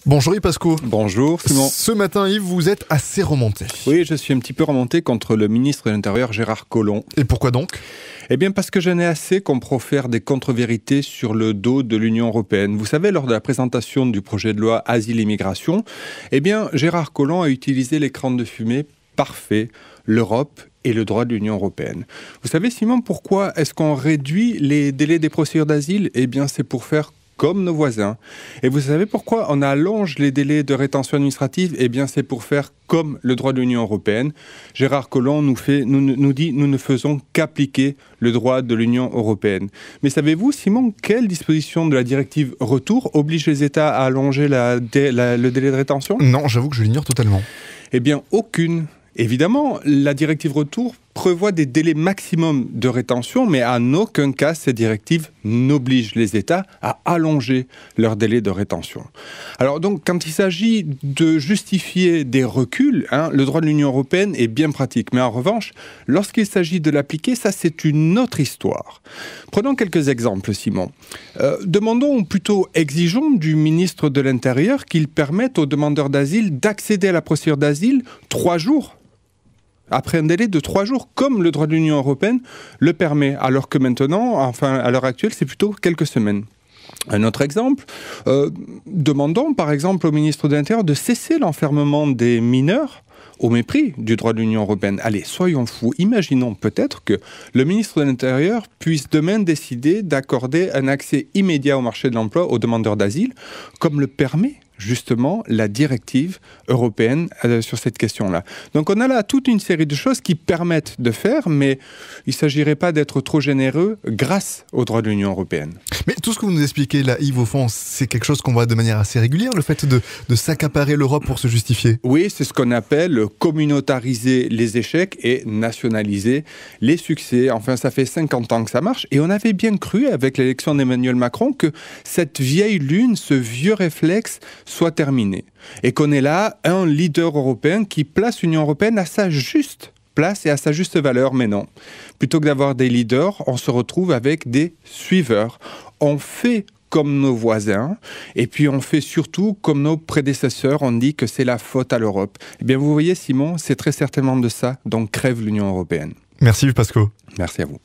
Bonjour Yves Pasco. Bonjour Simon. Ce matin Yves, vous êtes assez remonté. Oui, je suis un petit peu remonté contre le ministre de l'Intérieur Gérard Collomb. Et pourquoi donc ? Eh bien parce que j'en ai assez qu'on profère des contre-vérités sur le dos de l'Union européenne. Vous savez, lors de la présentation du projet de loi Asile et Migration, eh bien Gérard Collomb a utilisé l'écran de fumée parfait, l'Europe et le droit de l'Union européenne. Vous savez Simon, pourquoi est-ce qu'on réduit les délais des procédures d'asile ? Eh bien c'est pour faire comme nos voisins. Et vous savez pourquoi on allonge les délais de rétention administrative ? Eh bien, c'est pour faire comme le droit de l'Union européenne. Gérard Collomb nous dit « nous ne faisons qu'appliquer le droit de l'Union européenne ». Mais savez-vous, Simon, quelle disposition de la directive Retour oblige les États à allonger le délai de rétention ? Non, j'avoue que je l'ignore totalement. Eh bien, aucune. Évidemment, la directive Retour prévoit des délais maximum de rétention, mais en aucun cas, cette directive n'oblige les États à allonger leur délai de rétention. Alors donc, quand il s'agit de justifier des reculs, le droit de l'Union européenne est bien pratique. Mais en revanche, lorsqu'il s'agit de l'appliquer, ça c'est une autre histoire. Prenons quelques exemples, Simon. Demandons, ou plutôt exigeons du ministre de l'Intérieur qu'il permette aux demandeurs d'asile d'accéder à la procédure d'asile 3 jours. Après un délai de 3 jours, comme le droit de l'Union européenne le permet, alors que maintenant, enfin à l'heure actuelle, c'est plutôt quelques semaines. Un autre exemple, demandons par exemple au ministre de l'Intérieur de cesser l'enfermement des mineurs au mépris du droit de l'Union européenne. Allez, soyons fous, imaginons peut-être que le ministre de l'Intérieur puisse demain décider d'accorder un accès immédiat au marché de l'emploi aux demandeurs d'asile, comme le permet justement la directive européenne sur cette question-là. Donc on a là toute une série de choses qui permettent de faire, mais il ne s'agirait pas d'être trop généreux grâce au droit de l'Union européenne. Mais tout ce que vous nous expliquez là, Yves, au fond, c'est quelque chose qu'on voit de manière assez régulière, le fait de s'accaparer l'Europe pour se justifier. Oui, c'est ce qu'on appelle communautariser les échecs et nationaliser les succès. Enfin, ça fait 50 ans que ça marche, et on avait bien cru avec l'élection d'Emmanuel Macron que cette vieille lune, ce vieux réflexe soit terminé. Et qu'on ait là un leader européen qui place l'Union européenne à sa juste place et à sa juste valeur. Mais non. Plutôt que d'avoir des leaders, on se retrouve avec des suiveurs. On fait comme nos voisins, et puis on fait surtout comme nos prédécesseurs, on dit que c'est la faute à l'Europe. Eh bien, vous voyez, Simon, c'est très certainement de ça dont crève l'Union européenne. Merci Yves Pasco. Merci à vous.